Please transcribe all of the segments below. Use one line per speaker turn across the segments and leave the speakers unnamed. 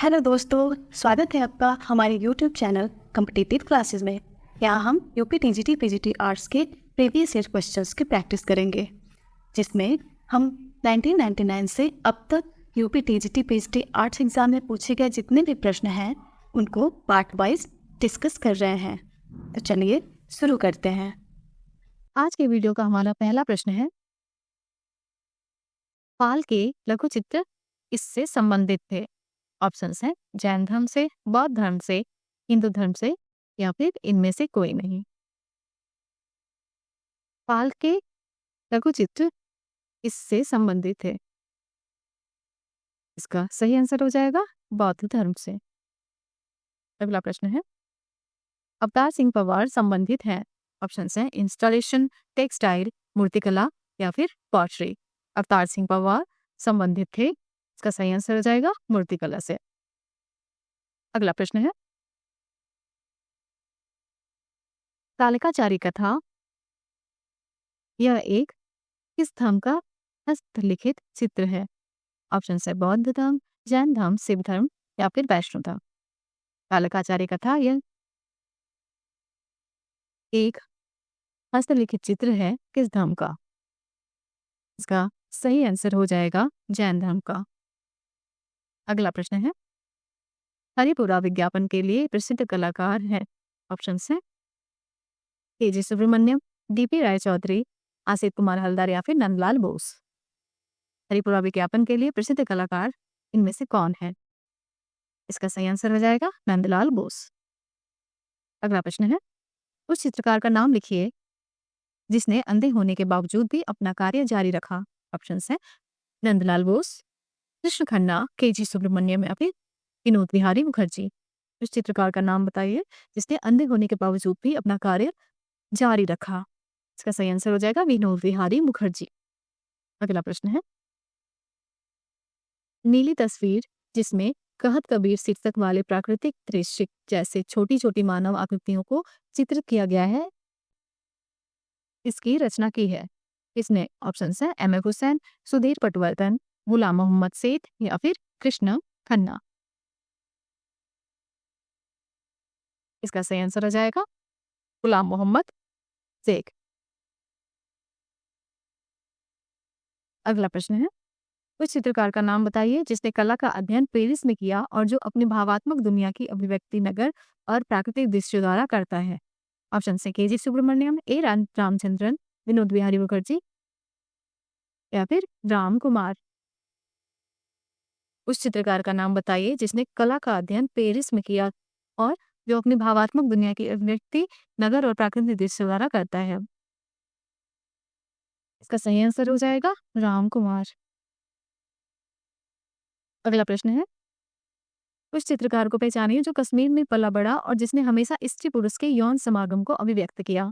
Hello दोस्तों, स्वागत है आपका हमारे YouTube चैनल कॉम्पिटिटिव क्लासेस में। यहाँ हम यूपी टीजीटी पीजीटी आर्ट्स के प्रीवियस ईयर क्वेश्चंस की प्रैक्टिस करेंगे, जिसमें हम 1999 से अब तक UP TGT PGT arts exam में पूछे गए जितने भी प्रश्न हैं उनको पार्ट वाइज डिस्कस कर रहे हैं। तो चलिए शुरू करते हैं।
आज के वीडियो का हमारा पहला प्रश्न है, पाल के लघु चित्र इससे संबंधित थे। ऑप्शंस हैं जैन धर्म से, बौद्ध धर्म से, हिंदू धर्म से या फिर इनमें से कोई नहीं। पाल के लघु चित्र इससे संबंधित है। इसका सही आंसर हो जाएगा बौद्ध धर्म से। अगला प्रश्न है, अवतार सिंह पवार संबंधित है। ऑप्शंस हैं इंस्टॉलेशन, टेक्सटाइल, मूर्तिकला या फिर पॉटरी। अवतार सिंह पवार संबंधित थे। इसका सही आंसर हो जाएगा मूर्तिकला से। अगला प्रश्न है, तालिकाचारी कथा यह एक किस धर्म का हस्तलिखित चित्र है। ऑप्शन है बौद्ध धर्म, जैन धर्म, शिव धर्म या फिर वैष्णव धर्म। तालिकाचारी कथा यह एक हस्तलिखित चित्र है किस धर्म का। इसका सही आंसर हो जाएगा जैन धर्म का। अगला प्रश्न है, हरिपुरा विज्ञापन के लिए प्रसिद्ध कलाकार है। ऑप्शन है के.जी. सुब्रमण्यम, डी.पी. राय चौधरी, आसित कुमार हलदर या फिर नंदलाल बोस। हरिपुरा विज्ञापन के लिए प्रसिद्ध कलाकार इनमें से कौन है। इसका सही आंसर हो जाएगा नंदलाल बोस। अगला प्रश्न है, उस चित्रकार का नाम लिखिए जिसने अंधे होने के बावजूद भी अपना कार्य जारी रखा। ऑप्शन है नंदलाल बोस, कृष्ण खन्ना, के.जी. सुब्रमण्यम या फिर विनोद विहारी मुखर्जी। उस चित्रकार का नाम बताइए जिसने अंधे होने के बावजूद भी अपना कार्य जारी रखा। इसका सही आंसर हो जाएगा विनोद विहारी मुखर्जी। अगला प्रश्न है, नीली तस्वीर जिसमें कहत कबीर शीर्षक वाले प्राकृतिक दृश्य जैसे छोटी छोटी मानव आकृतियों को चित्रित किया गया है, इसकी रचना की है किसने। ऑप्शन है एम.एफ. हुसैन, सुधीर पटवर्धन, गुलाम मोहम्मद सेठ या फिर कृष्ण खन्ना। इसका सही आंसर हो जाएगा गुलाम मोहम्मद शेख। अगला प्रश्न है, उस चित्रकार का नाम बताइए जिसने कला का अध्ययन पेरिस में किया और जो अपनी भावात्मक दुनिया की अभिव्यक्ति नगर और प्राकृतिक दृश्य द्वारा करता है। ऑप्शन से के.जी. सुब्रमण्यम, ए. रामचंद्रन, विनोद विहारी मुखर्जी या फिर राम कुमार। उस चित्रकार का नाम बताइए जिसने कला का अध्ययन पेरिस में किया और जो अपनी भावात्मक दुनिया की अभिव्यक्ति नगर और प्राकृतिक दृश्य द्वारा करता है। इसका सही आंसर हो जाएगा राम कुमार। अगला प्रश्न है, उस चित्रकार को पहचानिए जो कश्मीर में पला बड़ा और जिसने हमेशा स्त्री पुरुष के यौन समागम को अभिव्यक्त किया।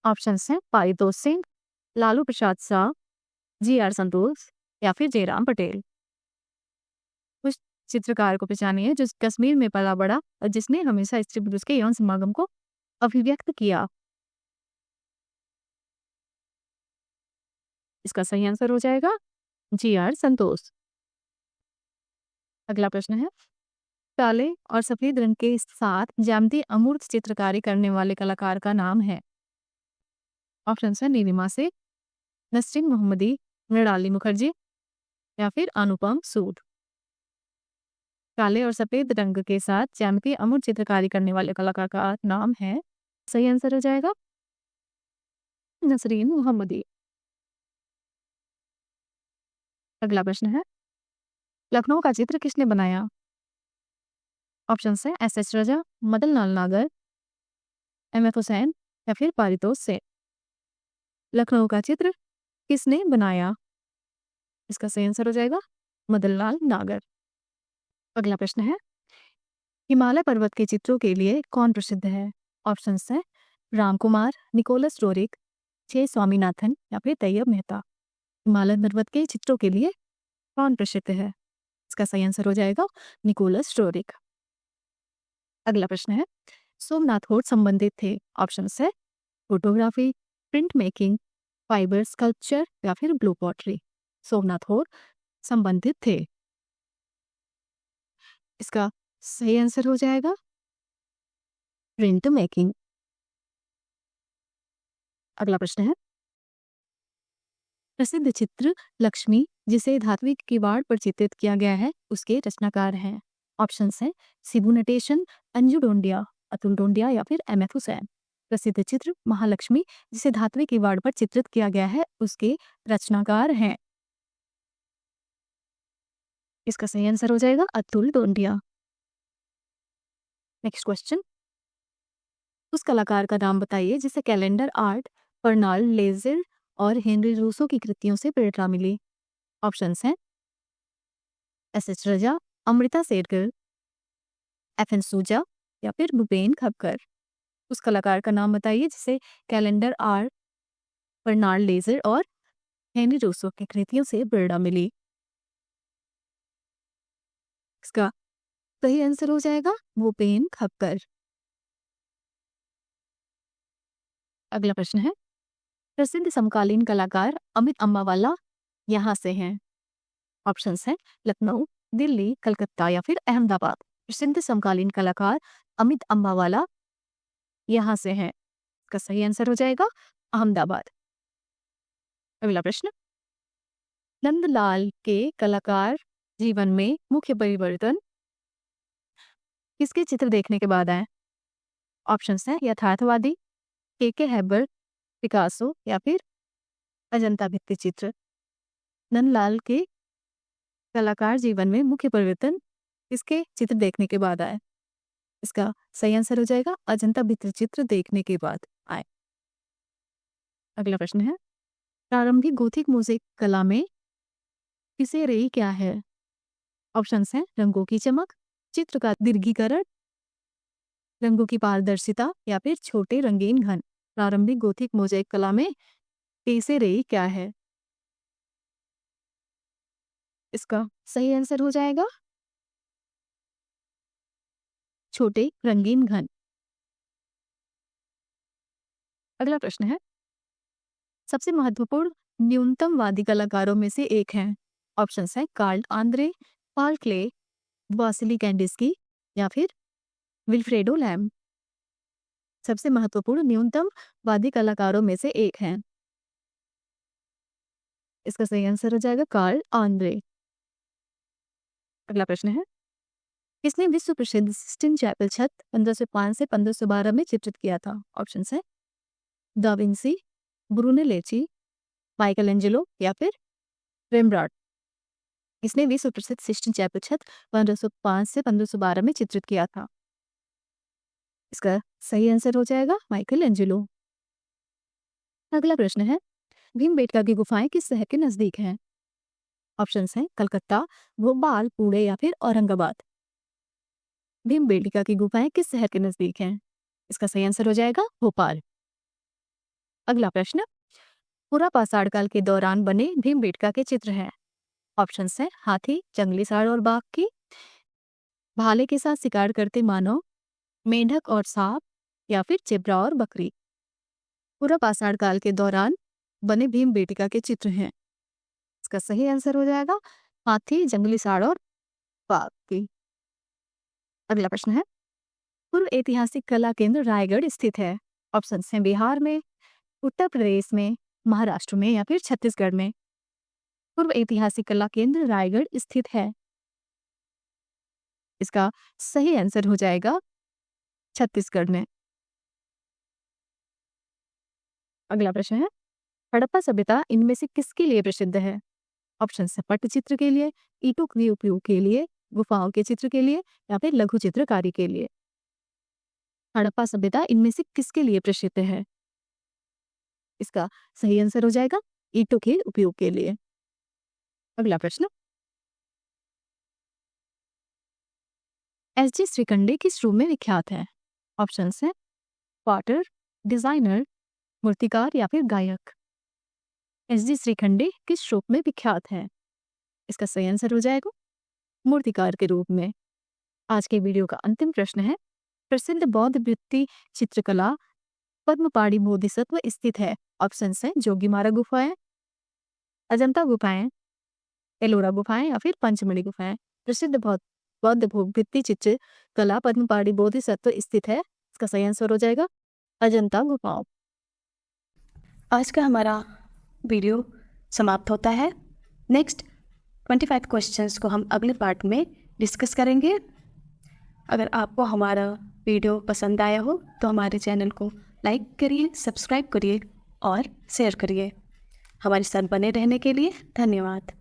ऑप्शंस हैं पारितोष सिंह, लालू प्रसाद शाह, जी.आर. संतोष या फिर जयराम पटेल। उस चित्रकार को पहचानिए जो कश्मीर में पला बड़ा और जिसने हमेशा स्त्री पुरुष के यौन समागम को अभिव्यक्त किया। इसका सही आंसर हो जाएगा जी.आर. संतोष। अगला प्रश्न है, काले और सफेद रंग के साथ ज्यामितीय अमूर्त चित्रकारी करने वाले कलाकार का नाम है। ऑप्शन है नीलिमा से, नसरीन मोहम्मदी, मृणाली मुखर्जी या फिर अनुपम सूद। काले और सफेद रंग के साथ ज्यामितीय अमूर्त चित्रकारी करने वाले कलाकार का नाम है। सही आंसर हो जाएगा नसरीन मोहम्मदी। अगला प्रश्न है, लखनऊ का चित्र किसने बनाया। ऑप्शन है एस.एच. रजा, मदन लाल नागर, एम.एफ. हुसैन या फिर पारितोष से। लखनऊ का चित्र किसने बनाया। इसका सही आंसर हो जाएगा मदन लाल नागर। अगला प्रश्न है, हिमालय पर्वत के चित्रों के लिए कौन प्रसिद्ध है। ऑप्शन है राम कुमार, निकोलस रोरिक, जे. स्वामीनाथन या फिर तैयब मेहता। हिमालय पर्वत के चित्रों के लिए कौन प्रसिद्ध है। इसका सही आंसर हो जाएगा निकोलस रोरिक। अगला प्रश्न है, सोमनाथ होड संबंधित थे। ऑप्शन है photography, print making, fibre sculpture या फिर ब्लू पॉटरी। सोमनाथ होड संबंधित थे इसका सही आंसर हो जाएगा प्रिंट मेकिंग। अगला प्रश्न है, प्रसिद्ध चित्र लक्ष्मी जिसे धात्विक किवाड़ पर चित्रित किया गया है उसके रचनाकार हैं। ऑप्शंस हैं शिबू नटेशन, अंजू डोंडिया, अतुल डोंडिया या फिर एम एफ हुसैन। प्रसिद्ध चित्र महालक्ष्मी जिसे धात्विक किवाड़ पर चित्रित किया गया है उसके रचनाकार हैं। इसका सही आंसर हो जाएगा अतुल डोंडिया। नेक्स्ट क्वेश्चन, उस कलाकार का नाम बताइए जिसे कैलेंडर आर्ट, पर्नाल लेजर और हेनरी रूसो की कृतियों से प्रेरणा मिली। ऑप्शंस हैं एस एच रजा, अमृता सेठगर, एफ एन सूजा या फिर भूपेन खपकर। उस कलाकार का नाम बताइए जिसे कैलेंडर आर्ट, पर्नाल लेजर और हेनरी रूसो की कृतियों से प्रेरणा मिली। इसका सही आंसर हो जाएगा भूपेन खपकर। अगला प्रश्न है, प्रसिद्ध समकालीन कलाकार अमित अम्बावाला यहाँ से हैं। ऑप्शंस हैं लखनऊ, दिल्ली, कलकत्ता या फिर अहमदाबाद। प्रसिद्ध समकालीन कलाकार अमित अम्बावाला यहाँ से हैं। इसका सही आंसर हो जाएगा अहमदाबाद। अगला प्रश्न, नंदलाल के कलाकार जीवन में मुख्य परिवर्तन किसके चित्र देखने के बाद आए। ऑप्शंस हैं यथार्थवादी, के हैबर, पिकासो या फिर अजंता भित्ति चित्र। नंदलाल के कलाकार जीवन में मुख्य परिवर्तन किसके चित्र देखने के बाद आए। इसका सही आंसर हो जाएगा अजंता भित्ति चित्र देखने के बाद आए। अगला प्रश्न है, प्रारंभिक गोथिक मोज़ेक कला में किसे रे क्या है। ऑप्शंस हैं रंगों की चमक, चित्र का दीर्घीकरण, रंगों की पारदर्शिता या फिर छोटे रंगीन घन। प्रारंभिक गोथिक मोज़ेक कला में किसे रे क्या है। इसका सही आंसर हो जाएगा छोटे रंगीन घन। अगला प्रश्न है, सबसे महत्वपूर्ण न्यूनतमवादी कलाकारों में से एक हैं। ऑप्शंस हैं Carl Andre, Paul Klee, Wassily Kandinsky या फिर विल्फ्रेडो लैम। सबसे महत्वपूर्ण न्यूनतमवादी कलाकारों में से एक हैं। इसका सही आंसर हो जाएगा कार्ल आंद्रे। अगला प्रश्न है, किसने विश्व प्रसिद्ध सिस्टिन चैपल छत 1505 से 1512 में चित्रित किया था। ऑप्शंस है दा विंसी, ब्रूनेलेची, माइकल एंजेलो या फिर रेम्ब्रांड। इसने विश्व प्रसिद्ध सिस्टिन चैपल छत 1505 से 1512 में चित्रित किया था। इसका सही आंसर हो जाएगा माइकल एंजेलो। अगला प्रश्न है, भीमबेटका की गुफाएं किस शहर के नजदीक हैं। ऑप्शंस हैं कलकत्ता, भोपाल, पुणे या फिर औरंगाबाद। भीमबेटका की गुफाएं किस शहर के नजदीक हैं। इसका सही आंसर हो जाएगा भोपाल। अगला प्रश्न, पुरापाषाण काल के दौरान बने भीमबेटका के चित्र हैं। ऑप्शंस हैं हाथी, जंगली सांड और बाघ की, भाले के साथ शिकार करते मानव, मेंढक और सांप या फिर जेब्रा और बकरी। पुरापाषाण काल के दौरान बने भीमबेटका के चित्र हैं। इसका सही आंसर हो जाएगा हाथी, जंगली सांड और बाघ की। अगला प्रश्न है, पूर्व ऐतिहासिक कला केंद्र रायगढ़ स्थित है। ऑप्शंस हैं बिहार में, उत्तर प्रदेश में, महाराष्ट्र में या फिर छत्तीसगढ़ में। पूर्व ऐतिहासिक कला केंद्र रायगढ़ स्थित है। इसका सही आंसर हो जाएगा छत्तीसगढ़ में। अगला प्रश्न है, हड़प्पा सभ्यता इनमें से किसके लिए प्रसिद्ध है। ऑप्शन है पट्टचित्र के लिए, ईंटों के उपयोग के लिए, गुफाओं के चित्र के लिए या फिर लघु चित्रकारी के लिए। हड़प्पा सभ्यता इनमें से किसके लिए प्रसिद्ध है। इसका सही आंसर हो जाएगा ईंटों के उपयोग के लिए। अगला प्रश्न, एस जी श्रीखंडे किस रूप में विख्यात है। ऑप्शंस हैं पॉटर, डिजाइनर, मूर्तिकार या फिर गायक। एस जी श्रीखंडे किस रूप में विख्यात है। इसका सही आंसर हो जाएगा मूर्तिकार के रूप में। आज के वीडियो का अंतिम प्रश्न है, प्रसिद्ध बौद्ध वृत्ति चित्रकला पद्मपाड़ी बोधिसत्व स्थित है। ऑप्शंस हैं जोगीमारा गुफाएं, अजंता गुफाएं, एलोरा गुफाएं या फिर पंचमढ़ी गुफाएं। प्रसिद्ध बौद्ध बौद्ध भोग भित्ति चित्र कला पद्मपाड़ी बोधिसत्व स्थित है? इसका सही आंसर हो जाएगा अजंता गुफाओं।
आज का हमारा वीडियो समाप्त होता है। नेक्स्ट 25 क्वेश्चंस को हम अगले पार्ट में डिस्कस करेंगे। अगर आपको हमारा वीडियो पसंद आया हो तो हमारे चैनल को लाइक करिए, सब्सक्राइब करिए और शेयर करिए। हमारे साथ बने रहने के लिए धन्यवाद।